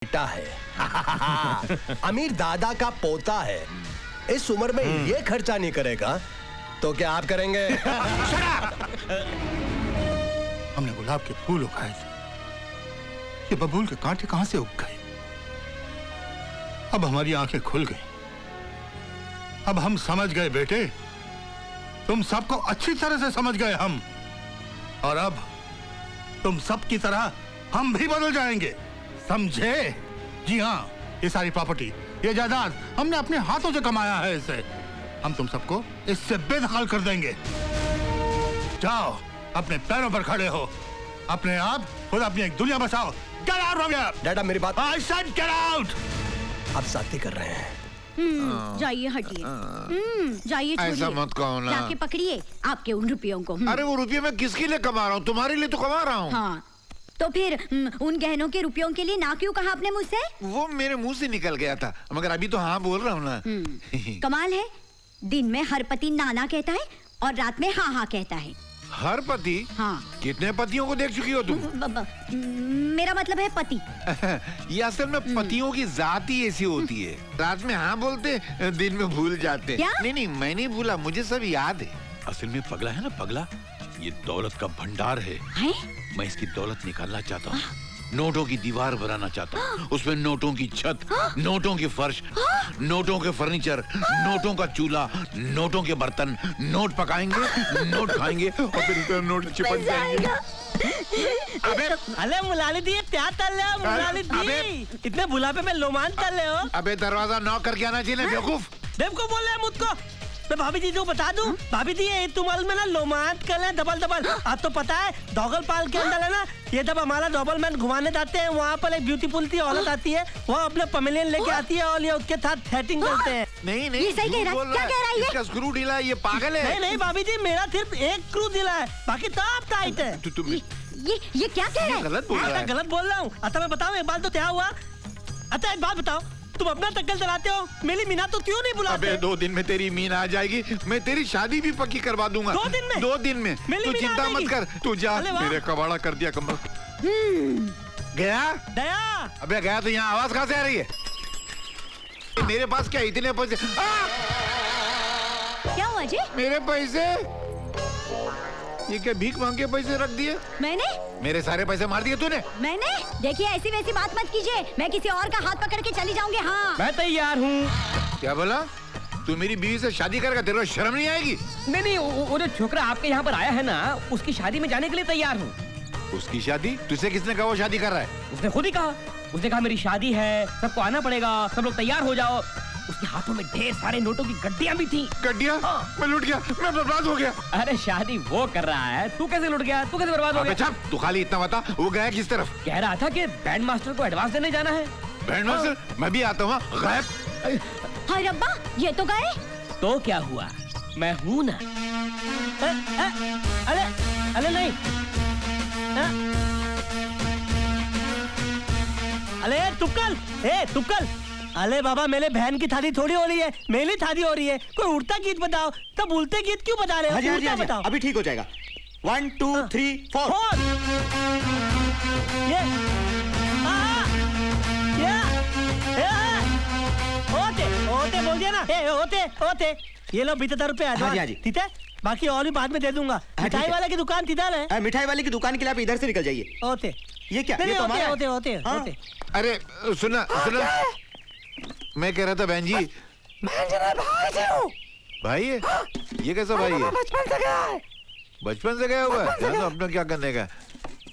बेटा है। अमीर दादा का पोता है। इस उम्र में ये खर्चा नहीं करेगा तो क्या आप करेंगे? हमने गुलाब के फूल उगाए थे, ये बबूल के कांटे कहां से उग गए? अब हमारी आंखें खुल गई। अब हम समझ गए बेटे, तुम सबको अच्छी तरह से समझ गए हम। और अब तुम सब की तरह हम भी बदल जाएंगे, समझे? जी हाँ, ये सारी प्रॉपर्टी, ये जायदाद हमने अपने हाथों से कमाया है। इसे हम तुम सबको इससे बेदखल कर देंगे। जाओ, अपने पैरों पर खड़े हो, अपने आप खुद अपनी एक दुनिया बसाओ। Get out from here! डैडा मेरी बात। I said get out! आप साथी कर रहे हैं। जाइए, हटिए। जाइए, ऐसा मत कहो ना। जाके पकड़िए आपके उन रुपयों को। अरे वो रुपये मैं किसके लिए कमा रहा हूँ? तुम्हारे लिए तो कमा रहा हूँ। हाँ, तो फिर उन गहनों के रुपयों के लिए ना क्यों कहा आपने मुझसे? वो मेरे मुंह से निकल गया था, मगर अभी तो हाँ बोल रहा हूँ ना। कमाल है, दिन में हर पति नाना कहता है और रात में हाँ हाँ कहता है। हर पति? हाँ। कितने पतियों को देख चुकी हो तुम? मेरा मतलब है पति। ये असल में पतियों की जात ही ऐसी होती है, रात में हाँ बोलते, दिन में भूल जाते। क्या? नहीं, मैं नहीं भूला, मुझे सब याद है। असल में पगला है ना, पगला ये दौलत का भंडार है। मैं इसकी दौलत निकालना चाहता हूँ, नोटों की दीवार बनाना चाहता हूँ, उसमें नोटों की छत, नोटों की फर्श, नोटों के फर्नीचर, नोटों का चूल्हा, नोटों के बर्तन, नोट पकाएंगे, नोट खाएंगे और फिर इस नोट चिपक जाएंगे। अबे अले मुलाली दी क्या तल ले मुलाली दी, इतने बुलापे में लोमान तल ले हो। अबे दरवाजा नॉक करके आना चाहिए बेवकूफ। बेवकूफ बोल रहे हैं मुझको। मैं भाभी जी को बता दूं, भाभी जी ये तुम में ना लोमांत कर ले डबल डबल। आप तो पता है डॉगल पाल के अंदर है ना, ये जब हमारा डबल मैन घुमाने जाते हैं वहाँ पर एक ब्यूटीफुल सी औरत आती है, वो अपने पमेलियन लेके आती है और ये उसके साथ सेटिंग करते हैं। नहीं ये सही कह रहा है, क्या कह रहा है ये? इसका स्क्रू ढीला है, ये पागल है। नहीं भाभी जी, मेरा सिर्फ एक स्क्रू ढीला है, बाकी सब टाइट है। ये क्या कह रहा है? गलत बोल रहा है। गलत बोल रहा हूँ। अच्छा मैं बताऊँ एक बात तो क्या हुआ? अच्छा एक बात बताओ, तुम अपना टक्कर चलाते हो, मेरी मीना तो क्यों नहीं बुलाते? अबे 2 दिन में तेरी मीना आ जाएगी, मैं तेरी शादी भी पक्की करवा दूंगा। 2 दिन में? 2 दिन में। तू चिंता मत कर, तू जा। मेरे कबाड़ा कर दिया कमर। गया? दया। अबे गया तो यहाँ आवाज कहाँ से आ रही है? मेरे पास क्या इतने पैसे? क्या हुआ जी? मेरे पैसे? ये क्या भीख मांग के पैसे रख दिए? मैंने? मेरे सारे पैसे मार दिए तूने? मैंने? देखिए ऐसी वैसी बात मत कीजिए, मैं किसी और का हाथ पकड़ के चली जाऊंगी। हाँ, मैं तैयार हूँ। क्या बोला? तू मेरी बीवी से शादी करेगा, तेरे को शर्म नहीं आएगी? नहीं, वो जो छोकरा आपके यहाँ पर आया है ना, उसकी शादी में जाने के लिए तैयार हूँ। उसकी शादी? तुझसे किसने कहा वो शादी कर रहा है? उसने खुद ही कहा। उसने कहा मेरी शादी है, सबको आना पड़ेगा, सब लोग तैयार हो जाओ। उसके हाथों में ढेर सारे नोटों की गड्डियां भी थी। गड्डियां? मैं लूट गया, मैं बर्बाद हो गया। अरे शादी वो कर रहा है, तू कैसे लुट गया, तू कैसे बर्बाद हो गया? अच्छा तू खाली इतना बता, वो गया किस तरफ? कह रहा था कि बैंड मास्टर को एडवांस देने जाना है। Band master? मैं भी आता हूँ। गायब? हाय रब्बा, ये तो गए। तो क्या हुआ, मैं हूँ ना। अरे अरे नहीं, अरे तुक्कल, अरे बाबा मेरे बहन की शादी थोड़ी हो रही है, मेरी शादी हो रही है। कोई उड़ता गीत बताओ। तब उड़ते गीत क्यों बता रहे हो? उड़ता बताओ। अभी ठीक हो जाएगा। 1 2 3 4। ये होते बोल दिया ना। होते ये लो 20,000 रुपए हाँ जी। ठीक है, बाकी और भी बाद में दे दूंगा। मिठाई वाले की दुकान किधर है? मिठाई वाले की दुकान के लिए आप इधर से निकल जाइए। होते ये क्या? नहीं, ये तो हमारा है। होते। अरे सुना, मैं कह रहा था बहन जी। भाई है? ये कैसा भाई है? बचपन से गया हुआ है? तो अपना क्या करने का?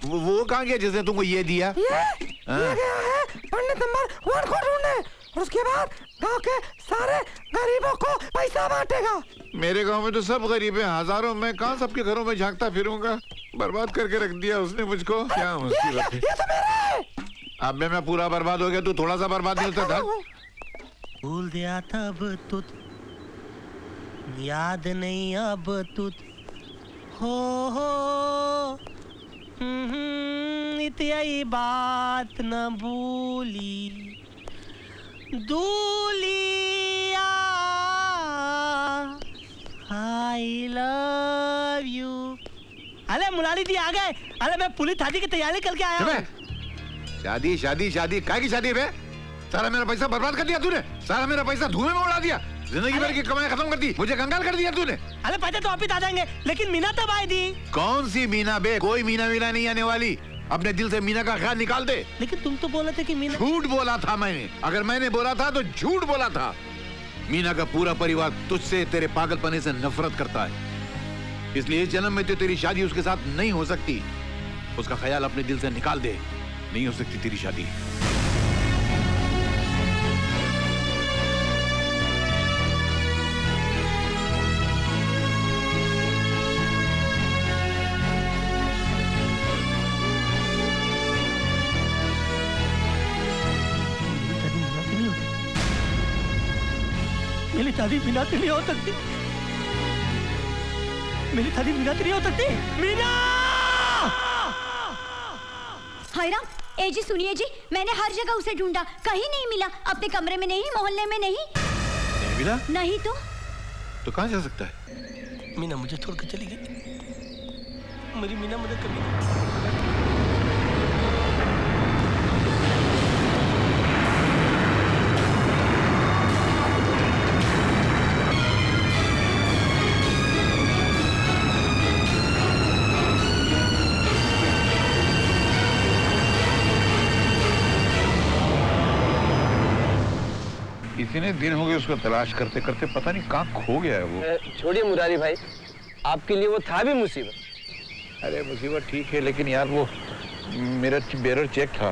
वो कहाँ गया जिसने तुमको ये दिया? पंडित नंबर 1 को ढूंढने, और उसके बाद गांव के सारे गरीबों को पैसा बांटेगा। मेरे गांव में तो सब गरीब हैं, हजारों। मैं कहाँ सबके घरों में झांकता फिरूंगा? बर्बाद करके रख दिया उसने मुझको। क्या मुसीबत है? ये तो मेरा है। अब मैं पूरा बर्बाद हो गया, तू थोड़ा सा बर्बाद नहीं होता था? भूल गया तब तुझ, याद नहीं अब तुझ हो। इतनी बात न भूली दूलिया, आई लव यू। अरे मुलाली जी आ गए। अरे मैं पुलिस शादी की तैयारी करके आया हूँ। शादी शादी शादी काय की शादी बे? सारा मेरा पैसा बर्बाद कर दिया तूने, सारा मेरा पैसा धुएं में उड़ा दिया, जिंदगी भर की कमाई खत्म कर दी, मुझे कंगाल कर दिया तूने। अरे पैसे तो वापिस आ जाएंगे, लेकिन मीना तब आएगी। कौन सी मीना बे? कोई मीना मीना नहीं आने वाली। अपने दिल से मीना का ख्याल निकाल दे। लेकिन तुम तो बोले थे कि मीना। झूठ बोला था मैंने, अगर मैंने बोला था तो झूठ बोला था। मीना का पूरा परिवार तुझसे, तेरे पागलपने से नफरत करता है, इसलिए इस जन्म में तो तेरी शादी उसके साथ नहीं हो सकती। उसका ख्याल अपने दिल से निकाल दे, नहीं हो सकती तेरी शादी। मेरी शादी मीना से नहीं हो सकती, मेरी शादी मीना से नहीं हो सकती। मीना! हाय राम, ए जी सुनिए जी, मैंने हर जगह उसे ढूंढा, कहीं नहीं मिला। अपने कमरे में नहीं, मोहल्ले में नहीं। नहीं मिला? नहीं तो कहाँ जा सकता है? मीना मुझे छोड़ के चली गई। मेरी मीना मुझे कभी नहीं। इतने दिन हो गए उसको तलाश करते करते, पता नहीं कहाँ खो गया है वो। छोड़िए मुरारी भाई, आपके लिए वो था भी मुसीबत। अरे मुसीबत ठीक है, लेकिन यार वो मेरा बेरर चेक था,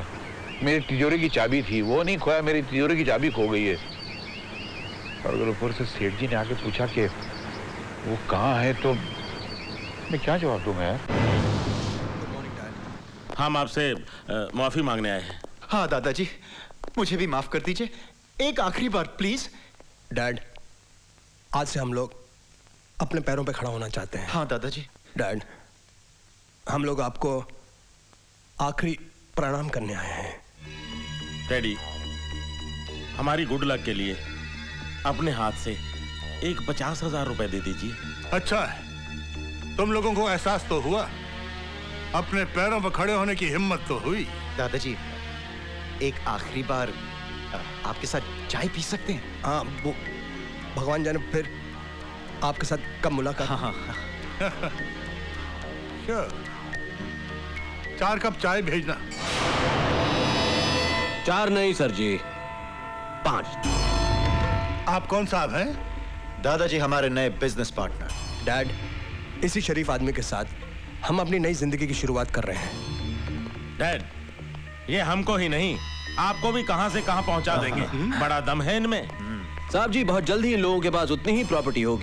मेरी तिजोरी की चाबी थी, वो नहीं खोया, मेरी तिजोरी की चाबी खो गई है। और अगर ऊपर से सेठ जी ने आके पूछा कि वो कहाँ है तो मैं क्या जवाब दूंगा यार। हम आपसे माफी मांगने आए हैं। हाँ दादाजी, मुझे भी माफ कर दीजिए, एक आखिरी बार प्लीज। डैड, आज से हम लोग अपने पैरों पे खड़ा होना चाहते हैं। हाँ दादाजी। डैड, हम लोग आपको आखिरी प्रणाम करने आए हैं। डैडी, हमारी गुड लक के लिए अपने हाथ से एक 50,000 रुपए दे दीजिए। अच्छा है, तुम लोगों को एहसास तो हुआ, अपने पैरों पर खड़े होने की हिम्मत तो हुई। दादाजी, एक आखिरी बार आपके साथ चाय पी सकते हैं? हाँ, वो भगवान जाने फिर आपके साथ कब मुलाकात। हाँ हाँ। Sure. 4 कप चाय भेजना। 4 नहीं सर जी, 5। आप कौन साहब हैं? दादाजी, हमारे नए बिजनेस पार्टनर। डैड, इसी शरीफ आदमी के साथ हम अपनी नई जिंदगी की शुरुआत कर रहे हैं। डैड, ये हमको ही नहीं, आपको भी कहां से कहां पहुंचा देंगे। बड़ा दम है इनमें। साहब जी, बहुत जल्दी इन लोगों के पास उतनी ही प्रॉपर्टी होगी